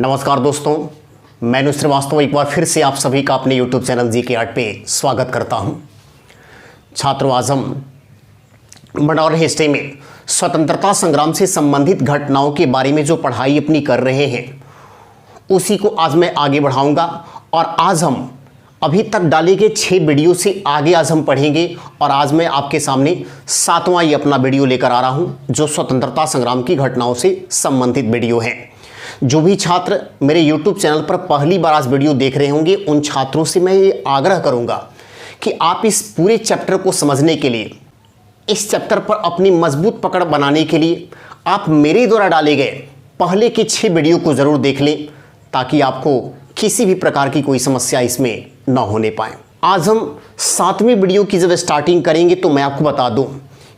नमस्कार दोस्तों, मैं श्रीवास्तव एक बार फिर से आप सभी का अपने YouTube चैनल जी के आर्ट पे स्वागत करता हूं। छात्रों, आज हम मॉडर्न हिस्ट्री में स्वतंत्रता संग्राम से संबंधित घटनाओं के बारे में जो पढ़ाई अपनी कर रहे हैं उसी को आज मैं आगे बढ़ाऊंगा। और आज हम अभी तक डाले गए 6 वीडियो से आगे आज हम पढ़ेंगे और आज मैं आपके सामने 7वां ये अपना वीडियो लेकर आ रहा हूं जो स्वतंत्रता संग्राम की घटनाओं से संबंधित वीडियो है। जो भी छात्र मेरे YouTube चैनल पर पहली बार आज वीडियो देख रहे होंगे उन छात्रों से मैं ये आग्रह करूंगा कि आप इस पूरे चैप्टर को समझने के लिए, इस चैप्टर पर अपनी मजबूत पकड़ बनाने के लिए आप मेरे द्वारा डाले गए पहले के 6 वीडियो को ज़रूर देख लें ताकि आपको किसी भी प्रकार की कोई समस्या इसमें न होने पाए। आज हम 7वीं वीडियो की जब स्टार्टिंग करेंगे तो मैं आपको बता दूं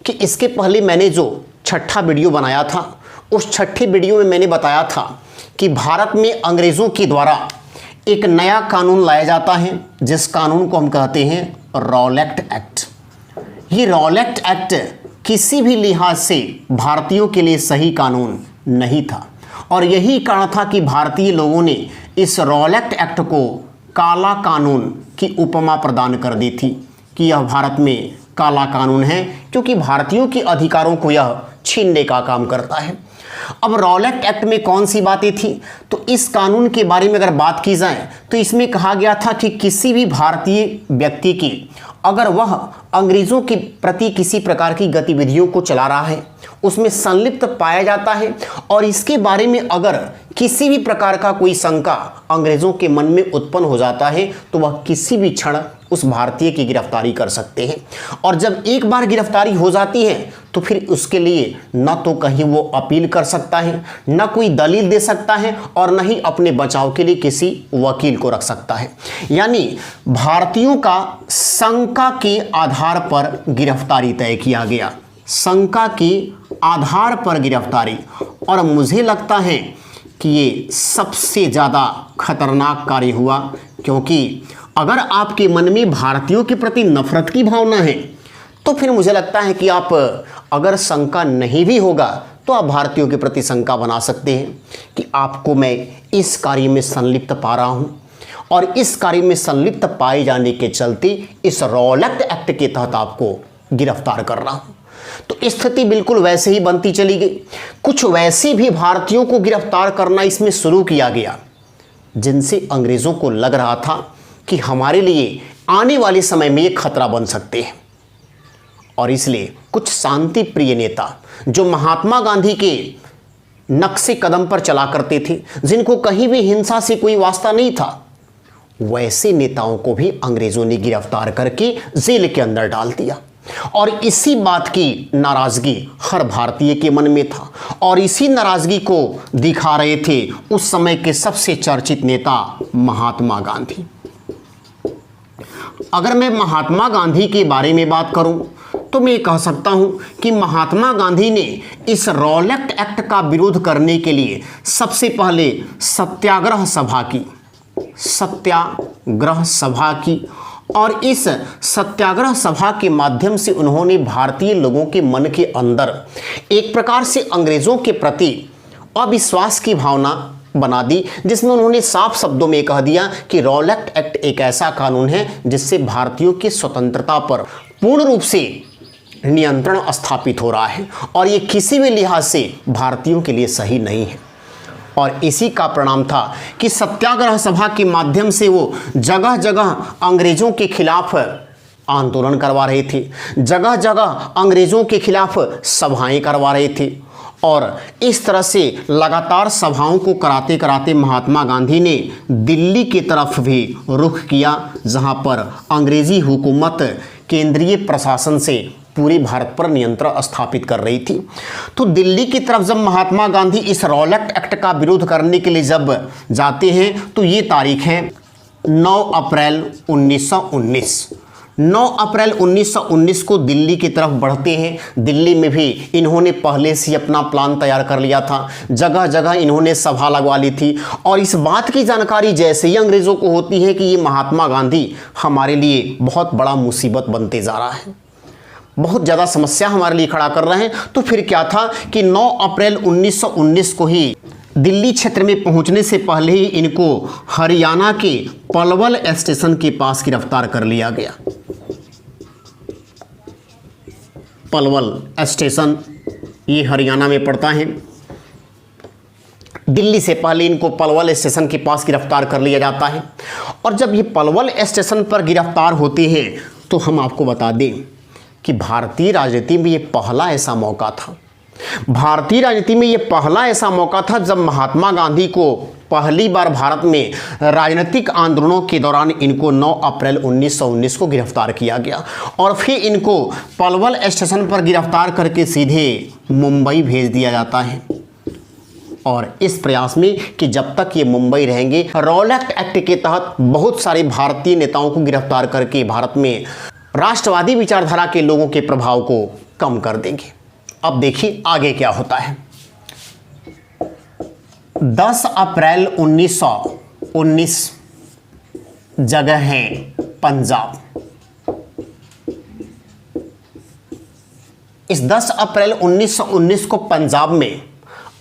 कि इसके पहले मैंने जो 6ठा वीडियो बनाया था उस 6ठे वीडियो में मैंने बताया था कि भारत में अंग्रेज़ों के द्वारा एक नया कानून लाया जाता है जिस कानून को हम कहते हैं रॉलेट एक्ट। ये रॉलेट एक्ट किसी भी लिहाज से भारतीयों के लिए सही कानून नहीं था और यही कारण था कि भारतीय लोगों ने इस रॉलेट एक्ट को काला कानून की उपमा प्रदान कर दी थी कि यह भारत में काला कानून है क्योंकि भारतीयों के अधिकारों को यह छीनने का काम करता है। अब रॉलेट एक्ट में कौन सी बातें थी, तो इस कानून के बारे में अगर बात की जाए तो इसमें कहा गया था कि किसी भी भारतीय व्यक्ति की अगर वह अंग्रेज़ों के प्रति किसी प्रकार की गतिविधियों को चला रहा है, उसमें संलिप्त पाया जाता है और इसके बारे में अगर किसी भी प्रकार का कोई शंका अंग्रेज़ों के मन में उत्पन्न हो जाता है तो वह किसी भी क्षण उस भारतीय की गिरफ्तारी कर सकते हैं। और जब एक बार गिरफ्तारी हो जाती है तो फिर उसके लिए न तो कहीं वो अपील कर सकता है, न कोई दलील दे सकता है और न ही अपने बचाव के लिए किसी वकील को रख सकता है। यानी भारतीयों का शंका के आधार पर गिरफ्तारी तय किया गया, शंका के आधार पर गिरफ्तारी। और मुझे लगता है कि ये सबसे ज़्यादा खतरनाक कार्य हुआ क्योंकि अगर आपके मन में भारतीयों के प्रति नफरत की भावना है तो फिर मुझे लगता है कि आप अगर शंका नहीं भी होगा तो आप भारतीयों के प्रति शंका बना सकते हैं कि आपको मैं इस कार्य में संलिप्त पा रहा हूं और इस कार्य में संलिप्त पाए जाने के चलते इस रॉलेट एक्ट के तहत आपको गिरफ्तार कर रहा हूं। तो स्थिति बिल्कुल वैसे ही बनती चली गई। कुछ वैसे भी भारतीयों को गिरफ्तार करना इसमें शुरू किया गया जिनसे अंग्रेज़ों को लग रहा था कि हमारे लिए आने वाले समय में ये खतरा बन सकते हैं। और इसलिए कुछ शांति प्रिय नेता जो महात्मा गांधी के नक्शे कदम पर चला करते थे, जिनको कहीं भी हिंसा से कोई वास्ता नहीं था, वैसे नेताओं को भी अंग्रेज़ों ने गिरफ्तार करके जेल के अंदर डाल दिया। और इसी बात की नाराज़गी हर भारतीय के मन में था और इसी नाराज़गी को दिखा रहे थे उस समय के सबसे चर्चित नेता महात्मा गांधी। अगर मैं महात्मा गांधी के बारे में बात करूं तो मैं कह सकता हूं कि महात्मा गांधी ने इस रॉलेट एक्ट का विरोध करने के लिए सबसे पहले सत्याग्रह सभा की और इस सत्याग्रह सभा के माध्यम से उन्होंने भारतीय लोगों के मन के अंदर एक प्रकार से अंग्रेज़ों के प्रति अविश्वास की भावना बना दी, जिसमें उन्होंने साफ शब्दों में कह दिया कि रॉलेट एक्ट एक ऐसा कानून है जिससे भारतीयों की स्वतंत्रता पर पूर्ण रूप से नियंत्रण स्थापित हो रहा है और ये किसी भी लिहाज से भारतीयों के लिए सही नहीं है। और इसी का परिणाम था कि सत्याग्रह सभा के माध्यम से वो जगह जगह अंग्रेज़ों के खिलाफ आंदोलन करवा रहे थे, जगह जगह अंग्रेज़ों के खिलाफ सभाएं करवा रहे थे। और इस तरह से लगातार सभाओं को कराते कराते महात्मा गांधी ने दिल्ली की तरफ भी रुख किया जहां पर अंग्रेज़ी हुकूमत केंद्रीय प्रशासन से पूरे भारत पर नियंत्रण स्थापित कर रही थी। तो दिल्ली की तरफ जब महात्मा गांधी इस रॉलेट एक्ट का विरोध करने के लिए जब जाते हैं तो ये तारीख है 9 अप्रैल 1919। 9 अप्रैल 1919 को दिल्ली की तरफ बढ़ते हैं। दिल्ली में भी इन्होंने पहले से अपना प्लान तैयार कर लिया था, जगह जगह इन्होंने सभा लगवा ली थी और इस बात की जानकारी जैसे ही अंग्रेज़ों को होती है कि ये महात्मा गांधी हमारे लिए बहुत बड़ा मुसीबत बनते जा रहा है, बहुत ज़्यादा समस्या हमारे लिए खड़ा कर रहे हैं, तो फिर क्या था कि 9 अप्रैल 1919 को ही दिल्ली क्षेत्र में पहुंचने से पहले ही इनको हरियाणा के पलवल स्टेशन के पास गिरफ्तार कर लिया गया। पलवल स्टेशन ये हरियाणा में पड़ता है। दिल्ली से पहले इनको पलवल स्टेशन के पास गिरफ्तार कर लिया जाता है और जब ये पलवल स्टेशन पर गिरफ्तार होते हैं तो हम आपको बता दें कि भारतीय राजनीति में ये पहला ऐसा मौका था। भारतीय राजनीति में ये पहला ऐसा मौका था जब महात्मा गांधी को पहली बार भारत में राजनीतिक आंदोलनों के दौरान इनको 9 अप्रैल 1919 को गिरफ्तार किया गया और फिर इनको पलवल स्टेशन पर गिरफ्तार करके सीधे मुंबई भेज दिया जाता है। और इस प्रयास में कि जब तक ये मुंबई रहेंगे, रॉलेट एक्ट के तहत बहुत सारे भारतीय नेताओं को गिरफ्तार करके भारत में राष्ट्रवादी विचारधारा के लोगों के प्रभाव को कम कर देंगे। अब देखिए आगे क्या होता है। 10 अप्रैल 1919 जगह है पंजाब। इस 10 अप्रैल 1919 को पंजाब में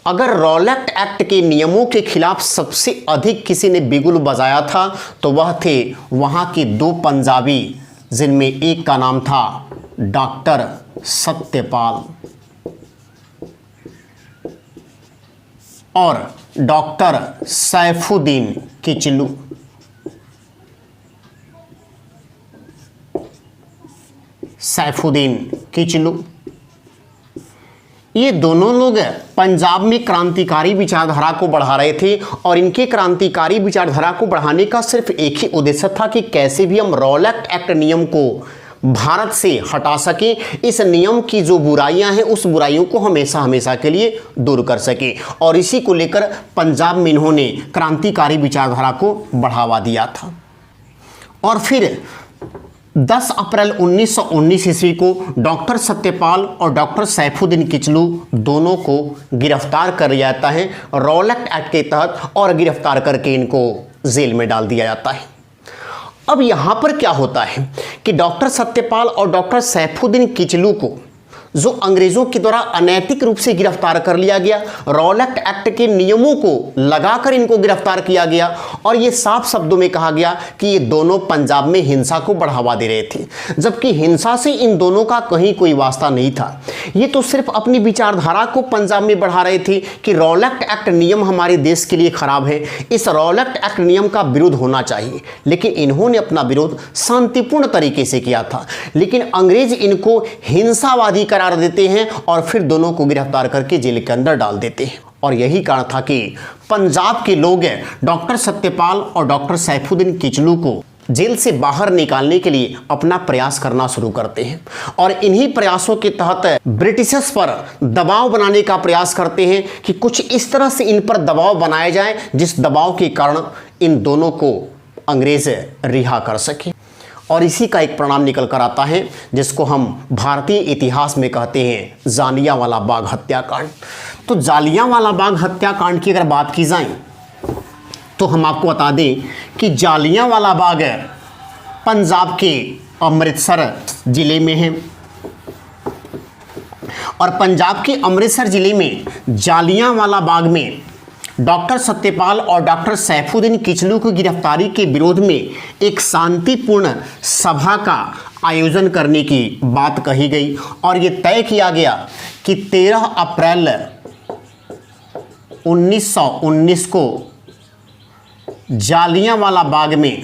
अगर रॉलेट एक्ट के नियमों के खिलाफ सबसे अधिक किसी ने बिगुल बजाया था तो वह थे वहां के 2 पंजाबी, जिनमें एक का नाम था डॉक्टर सत्यपाल और डॉक्टर सैफुद्दीन किचलू। सैफुद्दीन किचलू ये दोनों लोग पंजाब में क्रांतिकारी विचारधारा को बढ़ा रहे थे और इनके क्रांतिकारी विचारधारा को बढ़ाने का सिर्फ एक ही उद्देश्य था कि कैसे भी हम रॉलेट एक्ट नियम को भारत से हटा सके, इस नियम की जो बुराइयां हैं उस बुराइयों को हमेशा हमेशा के लिए दूर कर सके। और इसी को लेकर पंजाब में इन्होंने क्रांतिकारी विचारधारा को बढ़ावा दिया था। और फिर 10 अप्रैल 1919 ईस्वी को डॉक्टर सत्यपाल और डॉक्टर सैफुद्दीन किचलू दोनों को गिरफ्तार कर लिया जाता है रॉलेट एक्ट के तहत और गिरफ्तार करके इनको जेल में डाल दिया जाता है। अब यहां पर क्या होता है कि डॉक्टर सत्यपाल और डॉक्टर सैफुद्दीन किचलू को जो अंग्रेजों के द्वारा अनैतिक रूप से गिरफ्तार कर लिया गया, रॉलेट एक्ट के नियमों को लगाकर इनको गिरफ्तार किया गया और ये साफ शब्दों में कहा गया कि ये दोनों पंजाब में हिंसा को बढ़ावा दे रहे थे, जबकि हिंसा से इन दोनों का कहीं कोई वास्ता नहीं था। ये तो सिर्फ अपनी विचारधारा को पंजाब में बढ़ा रहे थे कि रॉलेट एक्ट नियम हमारे देश के लिए खराब है, इस रॉलेट एक्ट नियम का विरोध होना चाहिए। लेकिन इन्होंने अपना विरोध शांतिपूर्ण तरीके से किया था, लेकिन अंग्रेज इनको हिंसावादी करार देते हैं और फिर दोनों को गिरफ्तार करके जेल के अंदर डाल देते हैं। और यही कारण था कि पंजाब के लोग डॉक्टर सत्यपाल और डॉक्टर सैफुद्दीन किचलू को जेल से बाहर निकालने के लिए अपना प्रयास करना शुरू करते हैं और इन्हीं प्रयासों के तहत ब्रिटिशर्स पर दबाव बनाने का प्रयास करते हैं कि कुछ इस तरह से इन पर दबाव बनाया जाए जिस दबाव के कारण इन दोनों को अंग्रेज रिहा कर सके। और इसी का एक परिणाम निकल कर आता है जिसको हम भारतीय इतिहास में कहते हैं जालियांवाला बाग हत्याकांड। तो जालियांवाला बाग हत्याकांड की अगर बात की जाए तो हम आपको बता दें कि जालियांवाला बाग पंजाब के अमृतसर जिले में है और पंजाब के अमृतसर जिले में जालियांवाला बाग में डॉक्टर सत्यपाल और डॉक्टर सैफुद्दीन किचलू की गिरफ्तारी के विरोध में एक शांतिपूर्ण सभा का आयोजन करने की बात कही गई और ये तय किया गया कि 13 अप्रैल 1919 को जालियांवाला बाग में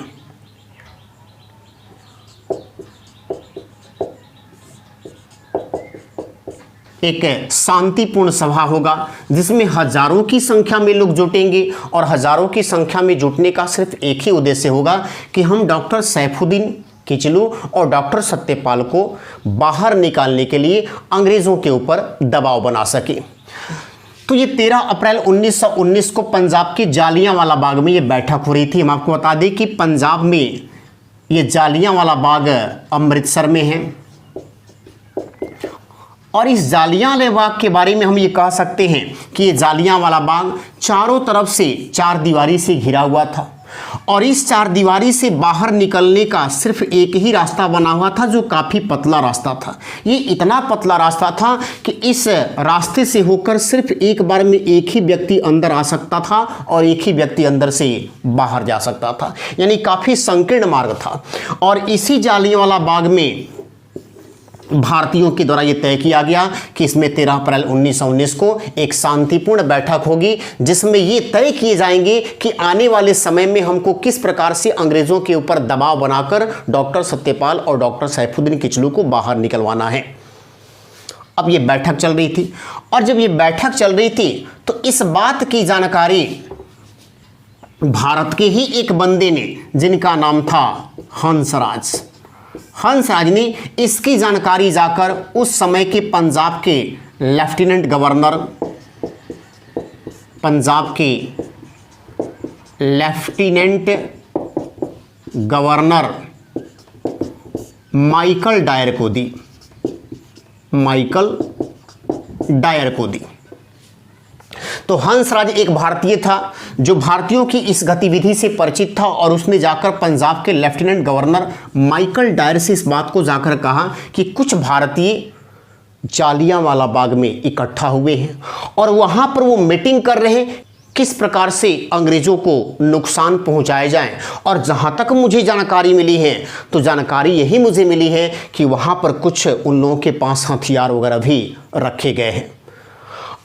एक शांतिपूर्ण सभा होगा जिसमें हजारों की संख्या में लोग जुटेंगे और हजारों की संख्या में जुटने का सिर्फ एक ही उद्देश्य होगा कि हम डॉक्टर सैफुद्दीन किचलू और डॉक्टर सत्यपाल को बाहर निकालने के लिए अंग्रेजों के ऊपर दबाव बना सके। तो ये 13 अप्रैल 1919 को पंजाब के जालियांवाला बाग में ये बैठक हो रही थी। हम आपको बता दें कि पंजाब में ये जालियांवाला बाग अमृतसर में है और इस जालियांवाला बाग के बारे में हम ये कह सकते हैं कि ये जालियांवाला बाग चारों तरफ से चार दीवारी से घिरा हुआ था और इस चार दीवारी से बाहर निकलने का सिर्फ एक ही रास्ता बना हुआ था, जो काफ़ी पतला रास्ता था। ये इतना पतला रास्ता था कि इस रास्ते से होकर सिर्फ एक बार में एक ही व्यक्ति अंदर आ सकता था और एक ही व्यक्ति अंदर से बाहर जा सकता था, यानी काफ़ी संकीर्ण मार्ग था। और इसी जालियांवाला बाग में भारतीयों के द्वारा यह तय किया गया कि इसमें 13 अप्रैल 1919 को एक शांतिपूर्ण बैठक होगी, जिसमें ये तय किए जाएंगे कि आने वाले समय में हमको किस प्रकार से अंग्रेजों के ऊपर दबाव बनाकर डॉक्टर सत्यपाल और डॉक्टर सैफुद्दीन किचलू को बाहर निकलवाना है। अब ये बैठक चल रही थी, और जब ये बैठक चल रही थी तो इस बात की जानकारी भारत के ही एक बंदे ने, जिनका नाम था हंसराज ने इसकी जानकारी जाकर उस समय के पंजाब के लेफ्टिनेंट गवर्नर माइकल डायर को दी। तो हंसराज एक भारतीय था जो भारतीयों की इस गतिविधि से परिचित था, और उसने जाकर पंजाब के लेफ्टिनेंट गवर्नर माइकल डायर से इस बात को जाकर कहा कि कुछ भारतीय जालियांवाला बाग में इकट्ठा हुए हैं और वहां पर वो मीटिंग कर रहे हैं किस प्रकार से अंग्रेजों को नुकसान पहुंचाया जाए। और जहां तक मुझे जानकारी मिली है तो जानकारी यही मुझे मिली है कि वहां पर कुछ उन लोगों के पास हथियार वगैरह भी रखे गए हैं।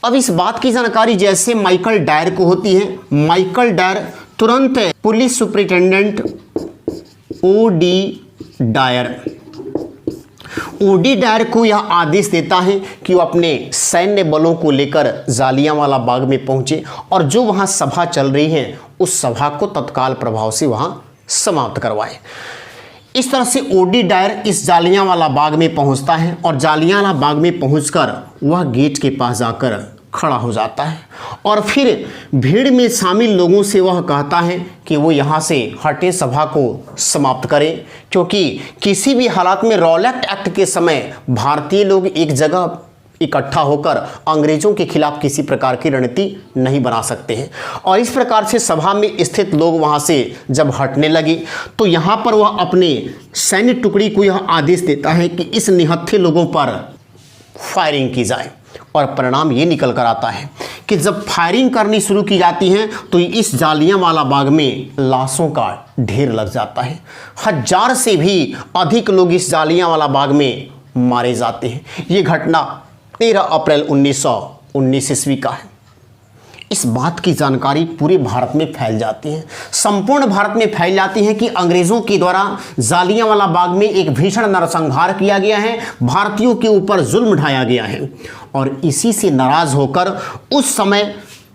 अब इस बात की जानकारी जैसे माइकल डायर को होती है, माइकल डायर तुरंत पुलिस सुपरिटेंडेंट ओडी डायर को यह आदेश देता है कि वो अपने सैन्य बलों को लेकर जालियांवाला बाग में पहुंचे और जो वहां सभा चल रही है उस सभा को तत्काल प्रभाव से वहां समाप्त करवाए। इस तरह से ओडी डायर इस जालियांवाला बाग में पहुंचता है और जालियांवाला बाग में पहुंचकर वह गेट के पास जाकर खड़ा हो जाता है और फिर भीड़ में शामिल लोगों से वह कहता है कि वो यहाँ से हटे, सभा को समाप्त करें, क्योंकि किसी भी हालात में रॉलेट एक्ट के समय भारतीय लोग एक जगह इकट्ठा होकर अंग्रेजों के खिलाफ किसी प्रकार की रणनीति नहीं बना सकते हैं। और इस प्रकार से सभा में स्थित लोग वहां से जब हटने लगे तो यहाँ पर वह अपने सैन्य टुकड़ी को यह आदेश देता है कि इस निहत्थे लोगों पर फायरिंग की जाए। और परिणाम ये निकल कर आता है कि जब फायरिंग करनी शुरू की जाती है तो इस जालियांवाला बाग में लाशों का ढेर लग जाता है। 1000 से भी अधिक लोग इस जालियांवाला बाग में मारे जाते हैं। ये घटना 13 अप्रैल 1919 ईस्वी का है। इस बात की जानकारी पूरे भारत में फैल जाती है, संपूर्ण भारत में फैल जाती है कि अंग्रेजों के द्वारा जालियांवाला बाग में एक भीषण नरसंहार किया गया है, भारतीयों के ऊपर जुल्म ढाया गया है। और इसी से नाराज होकर उस समय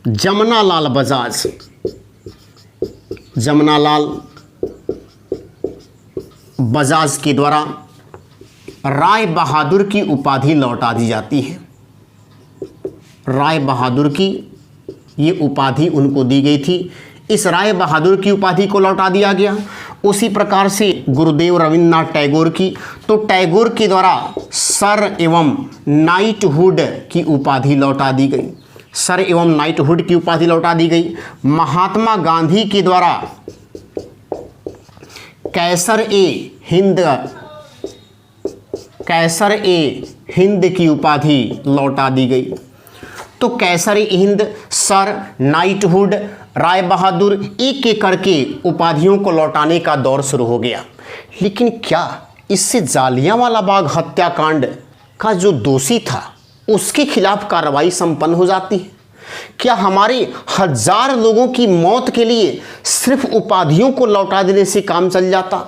जमनालाल बजाज के द्वारा राय बहादुर की उपाधि लौटा दी जाती है। राय बहादुर की ये उपाधि उनको दी गई थी, इस राय बहादुर की उपाधि को लौटा दिया गया। उसी प्रकार से गुरुदेव रविंद्रनाथ टैगोर की, तो टैगोर के द्वारा सर एवं नाइटहुड की उपाधि लौटा दी गई, सर एवं नाइटहुड की उपाधि लौटा दी गई। महात्मा गांधी के द्वारा कैसर ए हिंद की उपाधि लौटा दी गई। तो कैसर ए हिंद, सर, नाइटहुड, राय बहादुर, एक एक करके उपाधियों को लौटाने का दौर शुरू हो गया। लेकिन क्या इससे जालियांवाला बाग हत्याकांड का जो दोषी था उसके खिलाफ कार्रवाई संपन्न हो जाती है? क्या हमारे 1000 लोगों की मौत के लिए सिर्फ उपाधियों को लौटा देने से काम चल जाता?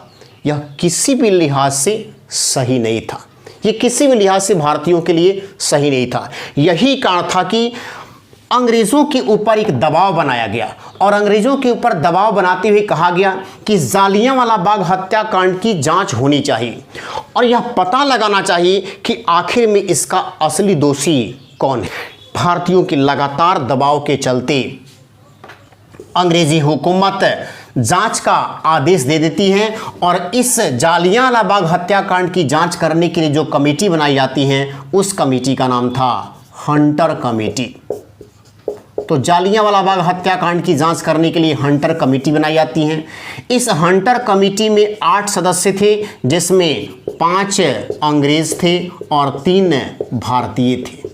यह किसी भी लिहाज से सही नहीं था, ये किसी भी लिहाज से भारतीयों के लिए सही नहीं था। यही कारण था कि अंग्रेज़ों के ऊपर एक दबाव बनाया गया और अंग्रेज़ों के ऊपर दबाव बनाते हुए कहा गया कि जालियांवाला बाग हत्याकांड की जांच होनी चाहिए और यह पता लगाना चाहिए कि आखिर में इसका असली दोषी कौन है। भारतीयों के लगातार दबाव के चलते अंग्रेजी हुकूमत जांच का आदेश दे देती है और इस जालियांवाला बाग हत्याकांड की जांच करने के लिए जो कमेटी बनाई जाती है उस कमेटी का नाम था हंटर कमेटी। तो जालियांवाला बाग हत्याकांड की जांच करने के लिए हंटर कमेटी बनाई जाती है। इस हंटर कमेटी में 8 सदस्य थे, जिसमें 5 अंग्रेज थे और 3 भारतीय थे।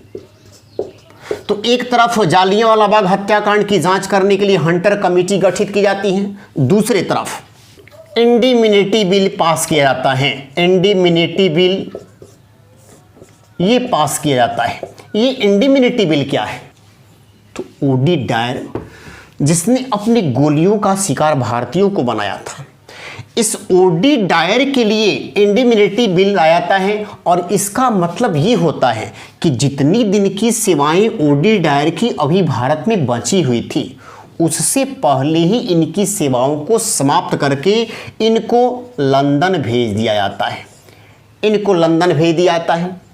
तो एक तरफ जालियांवाला बाग हत्याकांड की जांच करने के लिए हंटर कमेटी गठित की जाती है, दूसरी तरफ इंडिमिनिटी बिल पास किया जाता है। इंडिमिनिटी बिल ये पास किया जाता है। ये इंडिमिनिटी बिल क्या है? तो ओडी डायर, जिसने अपनी गोलियों का शिकार भारतीयों को बनाया था, इस ओडी डायर के लिए इंडिमिनिटी बिल लाया जाता है। और इसका मतलब ये होता है कि जितनी दिन की सेवाएं ओडी डायर की अभी भारत में बची हुई थी, उससे पहले ही इनकी सेवाओं को समाप्त करके इनको लंदन भेज दिया जाता है। इनको लंदन भेज दिया जाता है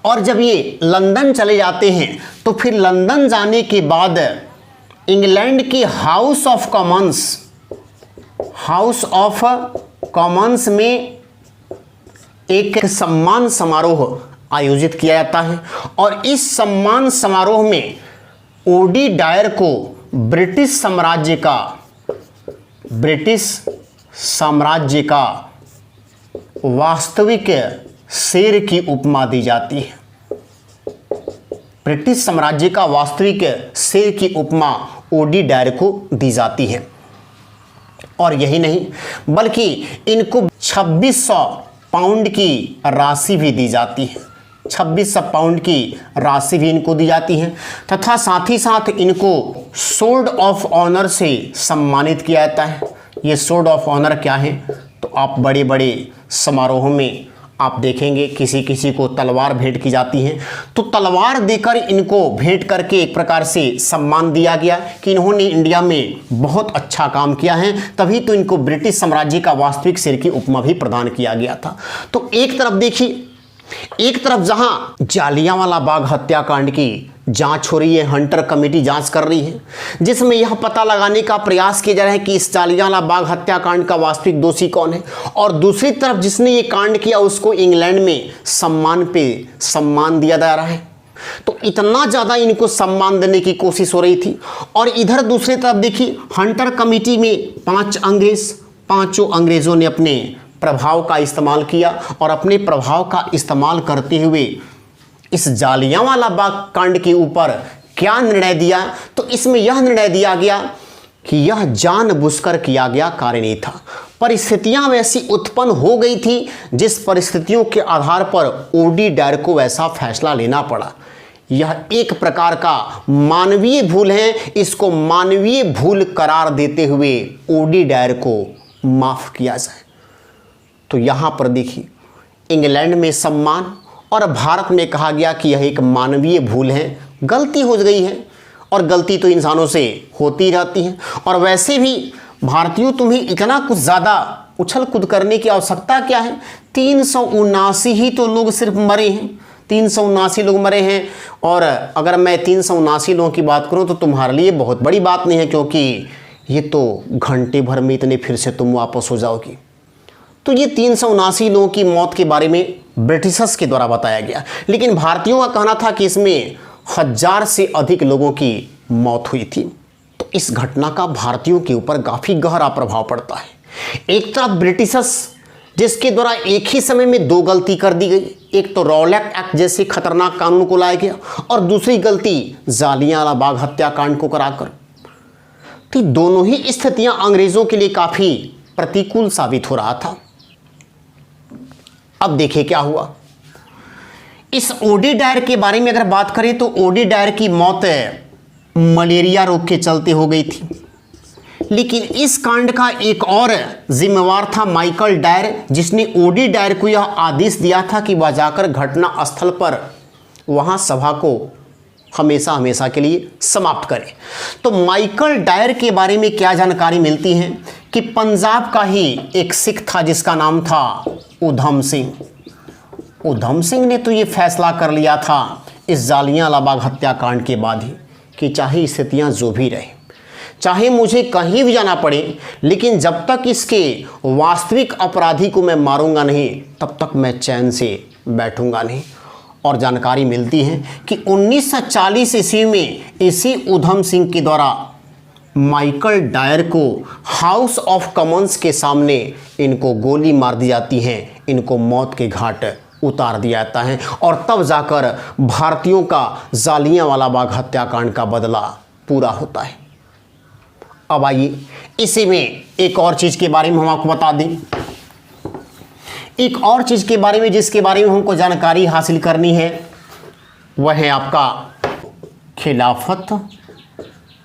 और जब ये लंदन चले जाते हैं तो फिर लंदन जाने के बाद इंग्लैंड के हाउस ऑफ कॉमन्स में एक सम्मान समारोह आयोजित किया जाता है। और इस सम्मान समारोह में ओडी डायर को ब्रिटिश साम्राज्य का वास्तविक शेर की उपमा दी जाती है। ब्रिटिश साम्राज्य का वास्तविक शेर की उपमा ओडी डायर को दी जाती है। और यही नहीं, बल्कि इनको 2600 पाउंड की राशि भी दी जाती है। 2600 पाउंड की राशि भी इनको दी जाती है तथा साथ ही साथ इनको सोर्ड ऑफ ऑनर से सम्मानित किया जाता है। ये सोर्ड ऑफ ऑनर क्या है? तो आप बड़े बड़े समारोहों में आप देखेंगे किसी किसी को तलवार भेंट की जाती है, तो तलवार देकर इनको भेंट करके एक प्रकार से सम्मान दिया गया कि इन्होंने इंडिया में बहुत अच्छा काम किया है, तभी तो इनको ब्रिटिश साम्राज्य का वास्तविक शेर की उपमा भी प्रदान किया गया था। तो एक तरफ देखिए, एक तरफ जहां जालियांवाला बाग हत्याकांड की जांच हो रही है, हंटर कमेटी जांच कर रही है, जिसमें यह पता लगाने का प्रयास किया जा रहा है कि इस जालियांवाला बाग हत्याकांड का वास्तविक दोषी कौन है, और दूसरी तरफ जिसने ये कांड किया उसको इंग्लैंड में सम्मान दिया जा रहा है। तो इतना ज़्यादा इनको सम्मान देने की कोशिश हो रही थी। और इधर दूसरी तरफ देखिए, हंटर कमेटी में 5 अंग्रेज, 5 अंग्रेजों ने अपने प्रभाव का इस्तेमाल किया और अपने प्रभाव का इस्तेमाल करते हुए इस जालियांवाला बाग कांड के ऊपर क्या निर्णय दिया? तो इसमें यह निर्णय दिया गया कि यह जानबूझकर किया गया कार्य नहीं था। परिस्थितियां वैसी उत्पन्न हो गई थी जिस परिस्थितियों के आधार पर ओडी डायर को वैसा फैसला लेना पड़ा। यह एक प्रकार का मानवीय भूल है। इसको मानवीय भूल करार देते हुए ओडी डायर को माफ किया जाए। तो यहां पर देखिए, इंग्लैंड में सम्मान और भारत में कहा गया कि यह एक मानवीय भूल है, गलती हो गई है, और गलती तो इंसानों से होती रहती है। और वैसे भी भारतीयों, तुम्हें इतना कुछ ज़्यादा उछल कूद करने की आवश्यकता क्या है? 379 ही तो लोग सिर्फ मरे हैं, 379 लोग मरे हैं। और अगर मैं 379 लोगों की बात करूं तो तुम्हारे लिए बहुत बड़ी बात नहीं है, क्योंकि ये तो घंटे भर में इतने फिर से तुम वापस हो जाओगी। तो ये 379 लोगों की मौत के बारे में ब्रिटिशर्स के द्वारा बताया गया, लेकिन भारतीयों का कहना था कि इसमें 1000 से अधिक लोगों की मौत हुई थी। तो इस घटना का भारतीयों के ऊपर काफ़ी गहरा प्रभाव पड़ता है। एक तरफ ब्रिटिशर्स, जिसके द्वारा एक ही समय में 2 गलती कर दी गई, एक तो रॉलेट एक्ट जैसे खतरनाक कानून को लाया गया और दूसरी गलती जालियांवाला बाग हत्याकांड को कराकर। तो दोनों ही स्थितियां अंग्रेजों के लिए काफ़ी प्रतिकूल साबित हो रहा था। अब देखिए क्या हुआ। इस ओडी डायर के बारे में अगर बात करें तो ओडी डायर की मौत मलेरिया रोग के चलते हो गई थी, लेकिन इस कांड का एक और जिम्मेवार था माइकल डायर, जिसने ओडी डायर को यह आदेश दिया था कि वह जाकर घटना स्थल पर वहां सभा को हमेशा हमेशा के लिए समाप्त करे। तो माइकल डायर के बारे में क्या जानकारी मिलती है कि पंजाब का ही एक सिख था जिसका नाम था उधम सिंह। उधम सिंह ने तो ये फैसला कर लिया था इस जालियांवाला बाग हत्याकांड के बाद ही कि चाहे स्थितियां जो भी रहे, चाहे मुझे कहीं भी जाना पड़े, लेकिन जब तक इसके वास्तविक अपराधी को मैं मारूंगा नहीं, तब तक मैं चैन से बैठूंगा नहीं। और जानकारी मिलती है कि 1940 ईस्वी में इसी उधम सिंह के द्वारा माइकल डायर को हाउस ऑफ कॉमन्स के सामने इनको गोली मार दी जाती है, इनको मौत के घाट उतार दिया जाता है और तब जाकर भारतीयों का जालियांवाला बाग हत्याकांड का बदला पूरा होता है। अब आइए इसी में एक और चीज़ के बारे में हम आपको बता दें, एक और चीज़ के बारे में जिसके बारे में हमको जानकारी हासिल करनी है वह है आपका खिलाफत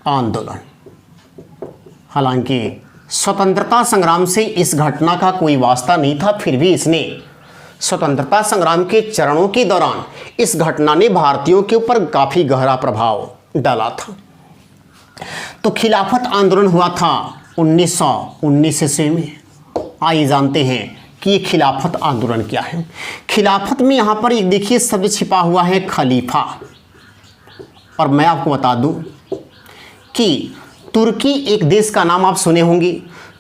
आंदोलन। हालांकि स्वतंत्रता संग्राम से इस घटना का कोई वास्ता नहीं था, फिर भी इसने स्वतंत्रता संग्राम के चरणों के दौरान इस घटना ने भारतीयों के ऊपर काफ़ी गहरा प्रभाव डाला था। तो खिलाफत आंदोलन हुआ था 1919 ईस्वी में। आइए जानते हैं कि ये खिलाफत आंदोलन क्या है। खिलाफत में यहाँ पर एक देखिए शब्द छिपा हुआ है खलीफा, और मैं आपको बता दूं कि तुर्की एक देश का नाम आप सुने होंगे।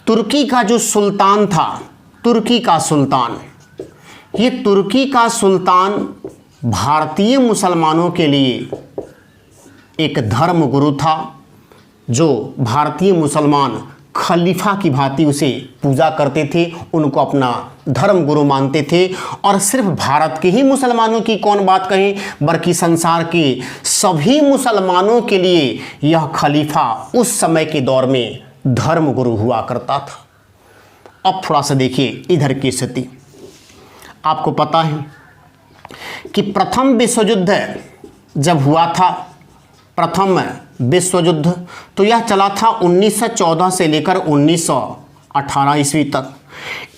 तुर्की का जो सुल्तान था, तुर्की का सुल्तान, ये तुर्की का सुल्तान भारतीय मुसलमानों के लिए एक धर्म गुरु था, जो भारतीय मुसलमान खलीफा की भांति उसे पूजा करते थे, उनको अपना धर्म गुरु मानते थे। और सिर्फ भारत के ही मुसलमानों की कौन बात कहें, बल्कि संसार के सभी मुसलमानों के लिए यह खलीफा उस समय के दौर में धर्म गुरु हुआ करता था। अब थोड़ा सा देखिए इधर की स्थिति। आपको पता है कि प्रथम विश्व युद्ध जब हुआ था, प्रथम विश्व युद्ध, तो यह चला था 1914 से लेकर 1918 ईस्वी तक।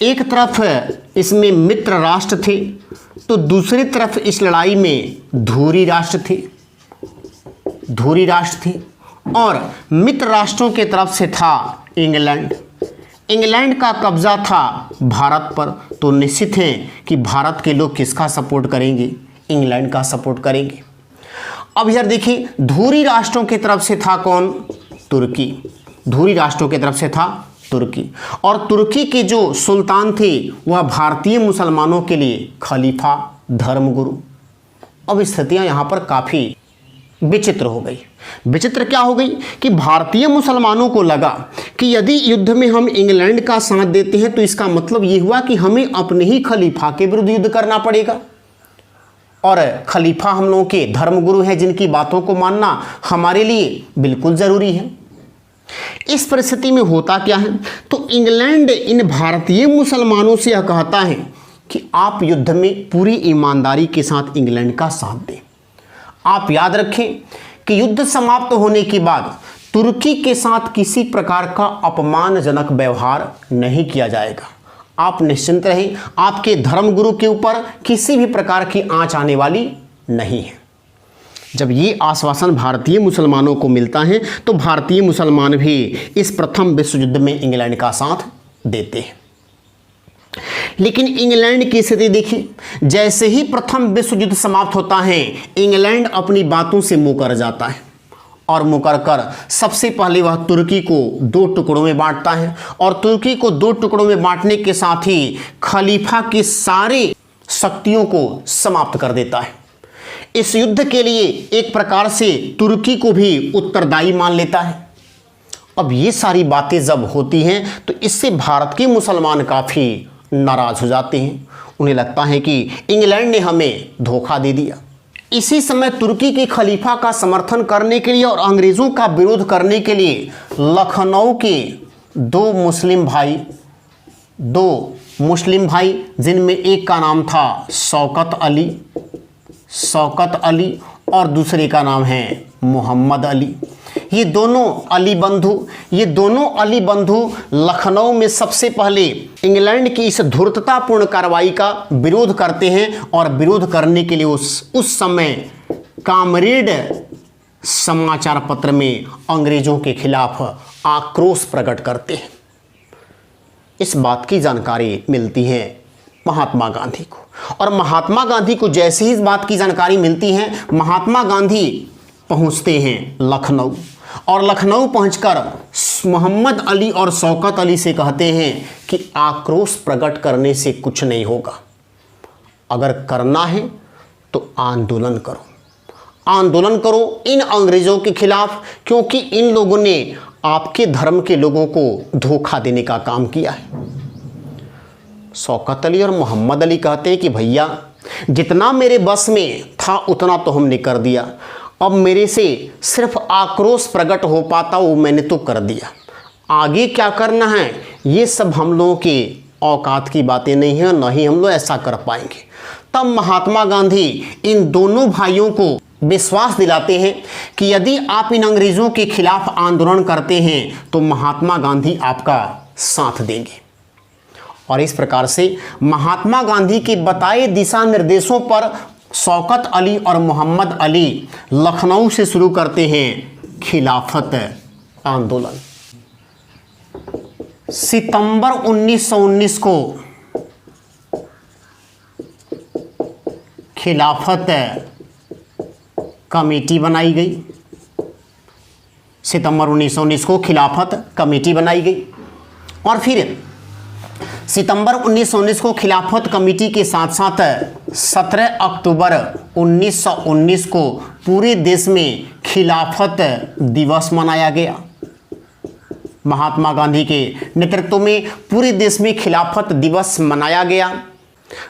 एक तरफ इसमें मित्र राष्ट्र थे, तो दूसरी तरफ इस लड़ाई में धुरी राष्ट्र थे, धुरी राष्ट्र थे। और मित्र राष्ट्रों के तरफ से था इंग्लैंड। इंग्लैंड का कब्जा था भारत पर, तो निश्चित है कि भारत के लोग किसका सपोर्ट करेंगे, इंग्लैंड का सपोर्ट करेंगे। अब इधर देखिए धुरी राष्ट्रों की तरफ से था कौन, तुर्की। धुरी राष्ट्रों की तरफ से था तुर्की, और तुर्की के जो सुल्तान थे वह भारतीय मुसलमानों के लिए खलीफा, धर्मगुरु। अब स्थितियां यहाँ पर काफ़ी विचित्र हो गई। विचित्र क्या हो गई कि भारतीय मुसलमानों को लगा कि यदि युद्ध में हम इंग्लैंड का साथ देते हैं तो इसका मतलब ये हुआ कि हमें अपने ही खलीफा के विरुद्ध युद्ध करना पड़ेगा, और खलीफा हम लोगों के धर्मगुरु हैं जिनकी बातों को मानना हमारे लिए बिल्कुल ज़रूरी है। इस परिस्थिति में होता क्या है, तो इंग्लैंड इन भारतीय मुसलमानों से यह कहता है कि आप युद्ध में पूरी ईमानदारी के साथ इंग्लैंड का साथ दें। आप याद रखें कि युद्ध समाप्त होने के बाद तुर्की के साथ किसी प्रकार का अपमानजनक व्यवहार नहीं किया जाएगा। आप निश्चिंत रहें, आपके धर्मगुरु के ऊपर किसी भी प्रकार की आंच आने वाली नहीं है। जब ये आश्वासन भारतीय मुसलमानों को मिलता है तो भारतीय मुसलमान भी इस प्रथम विश्व युद्ध में इंग्लैंड का साथ देते हैं। लेकिन इंग्लैंड की स्थिति देखिए, जैसे ही प्रथम विश्व युद्ध समाप्त होता है इंग्लैंड अपनी बातों से मुकर जाता है, और मुकर कर सबसे पहले वह तुर्की को 2 टुकड़ों में बांटता है, और तुर्की को 2 टुकड़ों में बांटने के साथ ही खलीफा की सारी शक्तियों को समाप्त कर देता है। इस युद्ध के लिए एक प्रकार से तुर्की को भी उत्तरदायी मान लेता है। अब ये सारी बातें जब होती हैं तो इससे भारत के मुसलमान काफ़ी नाराज हो जाते हैं। उन्हें लगता है कि इंग्लैंड ने हमें धोखा दे दिया। इसी समय तुर्की के खलीफा का समर्थन करने के लिए और अंग्रेज़ों का विरोध करने के लिए लखनऊ के 2 मुस्लिम भाई जिनमें एक का नाम था शौकत अली और दूसरे का नाम है मोहम्मद अली। ये दोनों अली बंधु लखनऊ में सबसे पहले इंग्लैंड की इस धूर्ततापूर्ण कार्रवाई का विरोध करते हैं, और विरोध करने के लिए उस समय कामरेड समाचार पत्र में अंग्रेजों के खिलाफ आक्रोश प्रकट करते हैं। इस बात की जानकारी मिलती है महात्मा गांधी को, और महात्मा गांधी को जैसे ही इस बात की जानकारी मिलती है महात्मा गांधी पहुंचते हैं लखनऊ, और लखनऊ पहुंचकर मोहम्मद अली और शौकत अली से कहते हैं कि आक्रोश प्रकट करने से कुछ नहीं होगा, अगर करना है तो आंदोलन करो, आंदोलन करो इन अंग्रेज़ों के खिलाफ, क्योंकि इन लोगों ने आपके धर्म के लोगों को धोखा देने का काम किया है। शौकत अली और मोहम्मद अली कहते हैं कि भैया जितना मेरे बस में था उतना तो हमने कर दिया, अब मेरे से सिर्फ आक्रोश प्रकट हो पाता वो मैंने तो कर दिया, आगे क्या करना है ये सब हम लोगों के औकात की बातें नहीं हैं, न ही हम लोग ऐसा कर पाएंगे। तब महात्मा गांधी इन दोनों भाइयों को विश्वास दिलाते हैं कि यदि आप इन अंग्रेज़ों के खिलाफ आंदोलन करते हैं तो महात्मा गांधी आपका साथ देंगे। और इस प्रकार से महात्मा गांधी के बताए दिशा निर्देशों पर शौकत अली और मोहम्मद अली लखनऊ से शुरू करते हैं खिलाफत आंदोलन। सितंबर 1919 को खिलाफत कमेटी बनाई गई। सितंबर 1919 को खिलाफत कमेटी बनाई गई और फिर सितंबर 1919 को खिलाफत कमेटी के साथ साथ 17 अक्टूबर 1919 को पूरे देश में खिलाफत दिवस मनाया गया। महात्मा गांधी के नेतृत्व में पूरे देश में खिलाफत दिवस मनाया गया।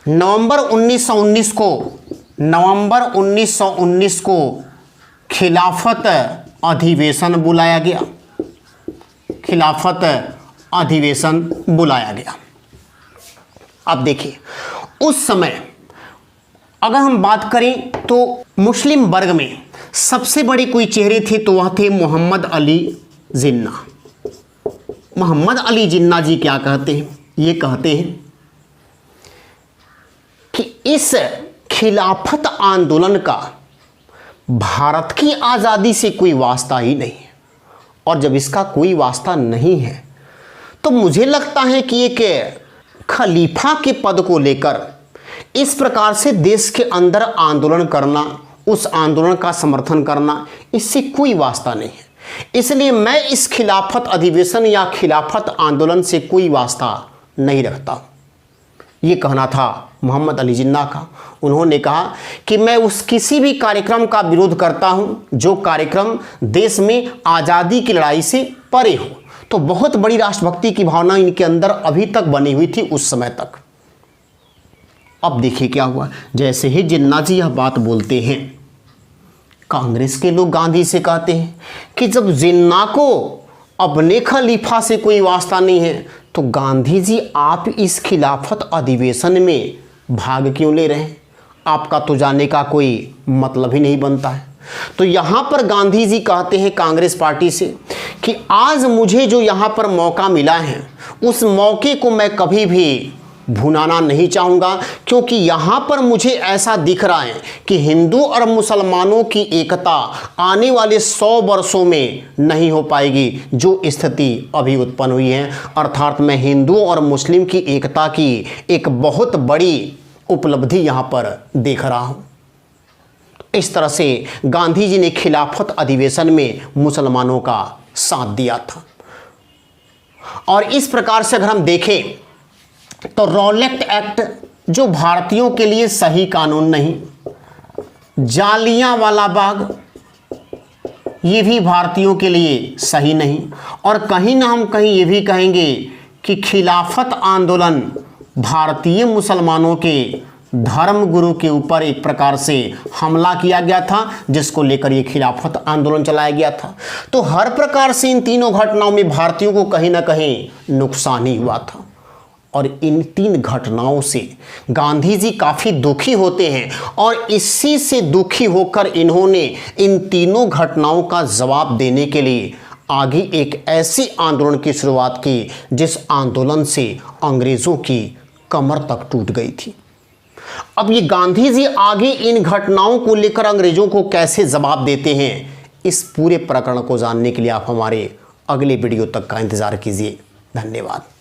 नवंबर 1919 को खिलाफत अधिवेशन बुलाया गया। खिलाफत अधिवेशन बुलाया गया। अब देखिए उस समय अगर हम बात करें तो मुस्लिम वर्ग में सबसे बड़े कोई चेहरे थे तो वह थे मोहम्मद अली जिन्ना। मोहम्मद अली जिन्ना जी क्या कहते हैं, ये कहते हैं कि इस खिलाफत आंदोलन का भारत की आज़ादी से कोई वास्ता ही नहीं है, और जब इसका कोई वास्ता नहीं है तो मुझे लगता है कि एक खलीफा के पद को लेकर इस प्रकार से देश के अंदर आंदोलन करना, उस आंदोलन का समर्थन करना, इससे कोई वास्ता नहीं है। इसलिए मैं इस खिलाफत अधिवेशन या खिलाफत आंदोलन से कोई वास्ता नहीं रखता। ये कहना था मोहम्मद अली जिन्ना का। उन्होंने कहा कि मैं उस किसी भी कार्यक्रम का विरोध करता हूँ जो कार्यक्रम देश में आज़ादी की लड़ाई से परे हो। तो बहुत बड़ी राष्ट्रभक्ति की भावना इनके अंदर अभी तक बनी हुई थी उस समय तक। अब देखिए क्या हुआ, जैसे ही जिन्ना जी यह बात बोलते हैं, कांग्रेस के लोग गांधी से कहते हैं कि जब जिन्ना को अपने खलीफा से कोई वास्ता नहीं है तो गांधी जी आप इस खिलाफत अधिवेशन में भाग क्यों ले रहे हैं, आपका तो जाने का कोई मतलब ही नहीं बनता है। तो यहाँ पर गांधी जी कहते हैं कांग्रेस पार्टी से कि आज मुझे जो यहाँ पर मौका मिला है उस मौके को मैं कभी भी भुनाना नहीं चाहूँगा, क्योंकि यहाँ पर मुझे ऐसा दिख रहा है कि हिंदू और मुसलमानों की एकता आने वाले 100 वर्षों में नहीं हो पाएगी जो स्थिति अभी उत्पन्न हुई है। अर्थात मैं हिंदू और मुस्लिम की एकता की एक बहुत बड़ी उपलब्धि यहाँ पर देख रहा हूँ। इस तरह से गांधी जी ने खिलाफत अधिवेशन में मुसलमानों का साथ दिया था। और इस प्रकार से अगर हम देखें तो रॉलेट एक्ट जो भारतीयों के लिए सही कानून नहीं, जालियांवाला बाग ये भी भारतीयों के लिए सही नहीं, और कहीं ना हम कहीं ये भी कहेंगे कि खिलाफत आंदोलन भारतीय मुसलमानों के धर्म गुरु के ऊपर एक प्रकार से हमला किया गया था, जिसको लेकर ये खिलाफत आंदोलन चलाया गया था। तो हर प्रकार से इन तीनों घटनाओं में भारतीयों को कहीं ना कहीं नुकसान ही हुआ था। और इन 3 घटनाओं से गांधी जी काफ़ी दुखी होते हैं और इसी से दुखी होकर इन्होंने इन तीनों घटनाओं का जवाब देने के लिए आगे एक ऐसे आंदोलन की शुरुआत की जिस आंदोलन से अंग्रेज़ों की कमर तक टूट गई थी। अब ये गांधी जी आगे इन घटनाओं को लेकर अंग्रेज़ों को कैसे जवाब देते हैं, इस पूरे प्रकरण को जानने के लिए आप हमारे अगले वीडियो तक का इंतज़ार कीजिए। धन्यवाद।